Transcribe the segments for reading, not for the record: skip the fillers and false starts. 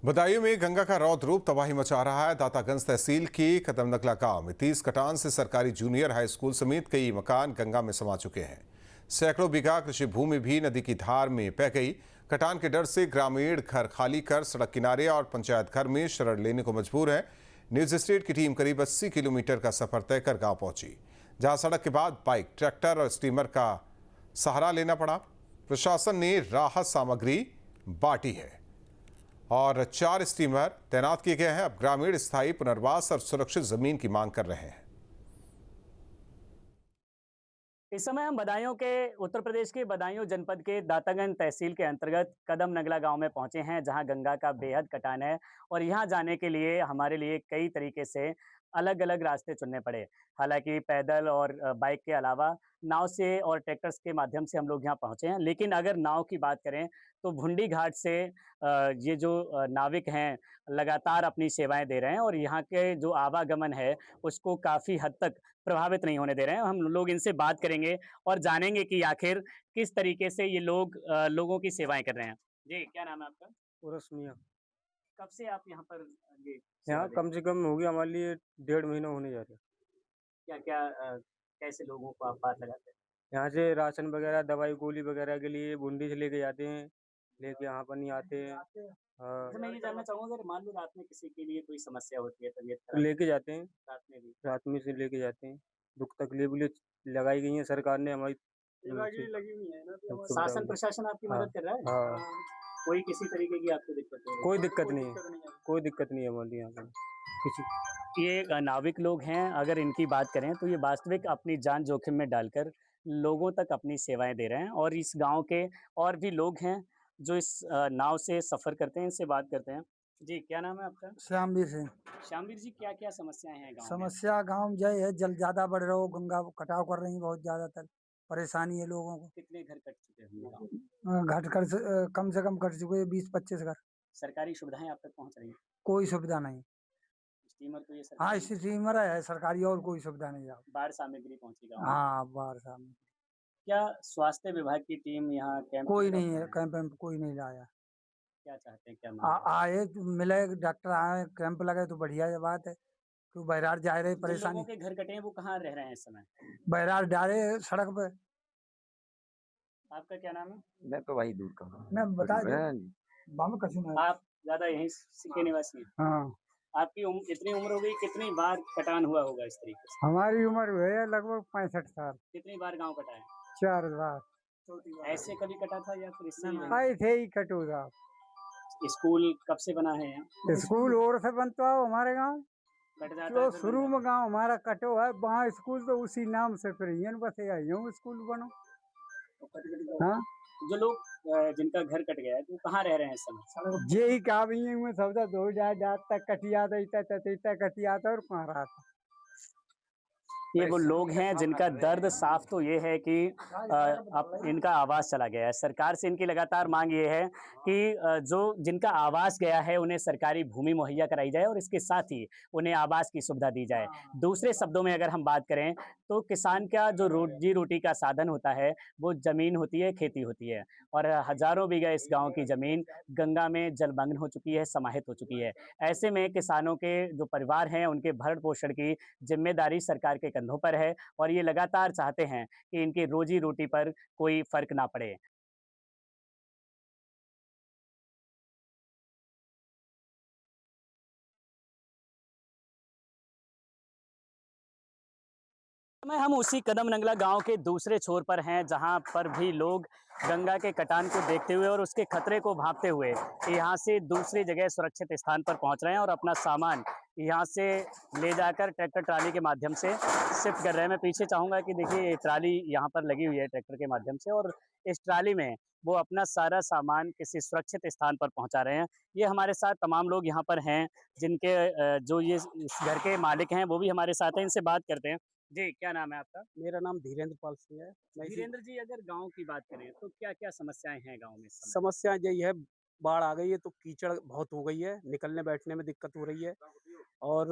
बदायूं में गंगा का रौद्र रूप तबाही मचा रहा है। दातागंज तहसील की कदमनगला गांव में 30 कटान से सरकारी जूनियर हाई स्कूल समेत कई मकान गंगा में समा चुके हैं। सैकड़ों बीघा कृषि भूमि भी नदी की धार में बह गई। कटान के डर से ग्रामीण घर खाली कर सड़क किनारे और पंचायत घर में शरण लेने को मजबूर है। न्यूज स्टेट की टीम करीब 80 किलोमीटर का सफर तय कर गाँव पहुंची, जहां सड़क के बाद बाइक, ट्रैक्टर और स्टीमर का सहारा लेना पड़ा। प्रशासन ने राहत सामग्री बांटी है और 4 स्टीमर तैनात किए गए हैं। अब ग्रामीण स्थायी पुनर्वास और सुरक्षित जमीन की मांग कर रहे हैं। इस समय हम बदायूं के उत्तर प्रदेश के बदायूं जनपद के दातागंज तहसील के अंतर्गत कदमनगला गांव में पहुंचे हैं, जहां गंगा का बेहद कटान है और यहां जाने के लिए हमारे लिए कई तरीके से अलग अलग रास्ते चुनने पड़े। हालांकि पैदल और बाइक के अलावा नाव से और ट्रैक्टर्स के माध्यम से हम लोग यहां पहुंचे हैं। लेकिन अगर नाव की बात करें तो भुंडी घाट से ये जो नाविक हैं लगातार अपनी सेवाएं दे रहे हैं और यहाँ के जो आवागमन है उसको काफ़ी हद तक प्रभावित नहीं होने दे रहे हैं। हम लोग इनसे बात करेंगे और जानेंगे कि आखिर किस तरीके से ये लोग लोगों की सेवाएं कर रहे हैं। जी, क्या नाम है आपका? उरस मियाँ। कब से आप यहाँ पर ये सेवा यहाँ दे रहे कम हैं? से कम हो गया हमारे लिए 1.5 महीना होने जा रहा है। क्या-क्या कैसे लोगों को आप पार लगाते हैं? यहाँ से राशन वगैरह, दवाई गोली वगैरह के लिए बूंदी से लेके जाते हैं, लेके यहाँ पर नहीं आते हैं। अच्छा, मैं ये जानना चाहूँगा अगर मान लो रात में किसी के लिए कोई समस्या होती है, तबीयत तो खराब लेके जाते हैं, रात में भी? रात में से लेके जाते हैं। दुख तकलीफ लिए लगाई गई है सरकार ने हमारी लगी हुई है ना, सुविधा शासन के लिए। प्रशासन आपकी हाँ, मदद कर रहा है? हाँ, कोई किसी तरीके की आपको दिक्कत हो रही है? कोई दिक्कत नहीं है, कोई दिक्कत नहीं है हमारे यहाँ पर किसी। ये नाविक लोग हैं, अगर इनकी बात करें तो ये वास्तविक अपनी जान जोखिम में डालकर लोगों तक अपनी सेवाएं दे रहे हैं और इस गांव के और भी लोग हैं जो इस नाव से सफर करते हैं। इनसे बात करते हैं। जी, क्या नाम है आपका? श्यामवीर सिंह। श्यामवीर जी, क्या क्या समस्याएं हैं गांव में? समस्या गांव में जय है, जल ज्यादा बढ़ रहा हो, गंगा कटाव कर रही बहुत ज्यादातर परेशानी है लोगों को। कितने घर कट चुके हैं गांव में? कम से कम कट चुके हैं 20-25 घर। सरकारी सुविधाएं आप तक पहुंच रही हैं? कोई सुविधा नहीं। स्टीमर तो ये हाँ, सरकारी स्टीमर है सरकारी, और कोई सुविधा नहीं है। बाढ़ सामग्री पहुंची गाँव में? हाँ, बाहर सामने क्या स्वास्थ्य विभाग की टीम यहाँ कैंप कोई में नहीं है, डॉक्टर हैं? कैंप वैम्प कोई नहीं लाया। क्या चाहते हैं, क्या मांग है? आए तो मिले, डॉक्टर आए, कैंप लगे तो बढ़िया बात है। तो बहरार जा रहे जिन परेशानी, लोगों के घर कटे हैं वो कहाँ रह रहे हैं इस समय? बहरार जा रहे सड़क पे। आपका क्या नाम है? मैं तो वही दूर का हूँ। मैं बता दूं, मैं बाम कसूं है। आप ज़्यादा यहीं के निवासी हैं? हाँ, आपकी इतनी उम्र हो गई, कितनी बार कटान हुआ होगा इस तरीके से? हमारी उम्र है लगभग 65 साल। कितनी बार गाँव कटा है? 4 बार ऐसे कभी कटा था या फिर इससे ही आए थे ही कटोरा। स्कूल कब से बना है यहाँ? स्कूल और से बनता है हमारे गांव। कट जाता जो है फिर शुरू बन में गांव हमारा कटो है, वहाँ स्कूल तो उसी नाम से फिर यहीं बसे है, यूँ स्कूल बनो। जाता है। हाँ, जो लोग जिनका घर कट गया है तो कहाँ रह रहे हैं इस समय? यही का भी में सबदा दो जात तक कटिया था कटिया था और कहाँ रहा था। ये वो लोग हैं जिनका दर्द साफ तो ये है कि अब इनका आवास चला गया है। सरकार से इनकी लगातार मांग ये है कि जो जिनका आवास गया है उन्हें सरकारी भूमि मुहैया कराई जाए और इसके साथ ही उन्हें आवास की सुविधा दी जाए। दूसरे शब्दों में अगर हम बात करें तो किसान का जो रोजी रोटी का साधन होता है वो जमीन होती है, खेती होती है और हजारों बीघा इस गांव की जमीन गंगा में जलमग्न हो चुकी है, समाहित हो चुकी है। ऐसे में किसानों के जो परिवार हैं उनके भरण पोषण की जिम्मेदारी सरकार के कंधों पर है और ये लगातार चाहते हैं कि इनकी रोजी रोटी पर कोई फर्क ना पड़े। समय हम उसी कदमनंगला गांव के दूसरे छोर पर हैं, जहां पर भी लोग गंगा के कटान को देखते हुए और उसके खतरे को भांपते हुए यहां से दूसरी जगह सुरक्षित स्थान पर पहुंच रहे हैं और अपना सामान यहां से ले जाकर ट्रैक्टर ट्राली के माध्यम से शिफ्ट कर रहे हैं। मैं पीछे चाहूंगा कि देखिए ये ट्राली यहाँ पर लगी हुई है ट्रैक्टर के माध्यम से और इस ट्राली में वो अपना सारा सामान किसी सुरक्षित स्थान पर पहुंचा रहे हैं। ये हमारे साथ तमाम लोग यहाँ पर हैं जिनके जो ये इस घर के मालिक हैं वो भी हमारे साथ हैं। इनसे बात करते हैं। जी, क्या नाम है आपका? मेरा नाम धीरेन्द्र पाल सिंह है। मैं इसी धीरेन्द्र जी, अगर गाँव की बात करें तो क्या-क्या समस्याएँ हैं गाँव में इस समय? समस्या यही है, बाढ़ आ गई है तो कीचड़ बहुत हो गई है, निकलने बैठने में दिक्कत हो रही है और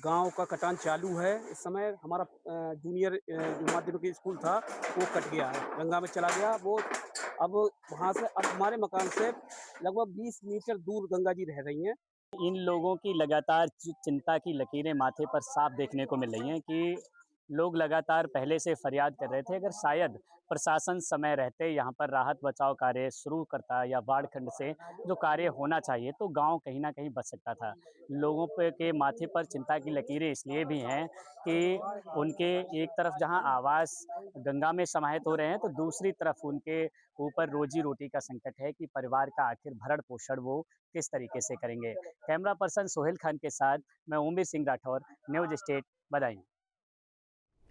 गाँव का कटान चालू है। इस समय हमारा जूनियर जो माध्यमिक स्कूल था वो कट गया है, गंगा में चला गया। वो अब वहाँ से अब हमारे मकान से लगभग 20 मीटर दूर गंगा जी रह रही हैं। इन लोगों की लगातार चिंता की लकीरें माथे पर साफ देखने को मिल रही हैं कि लोग लगातार पहले से फरियाद कर रहे थे। अगर शायद प्रशासन समय रहते यहाँ पर राहत बचाव कार्य शुरू करता या वार्ड खंड से जो कार्य होना चाहिए तो गांव कहीं ना कहीं बच सकता था। लोगों पे के माथे पर चिंता की लकीरें इसलिए भी हैं कि उनके एक तरफ जहां आवास गंगा में समाहित हो रहे हैं तो दूसरी तरफ उनके ऊपर रोजी रोटी का संकट है कि परिवार का आखिर भरण पोषण वो किस तरीके से करेंगे। कैमरा पर्सन सोहेल खान के साथ मैं ओमवीर सिंह राठौर, न्यूज स्टेट, बदायूं।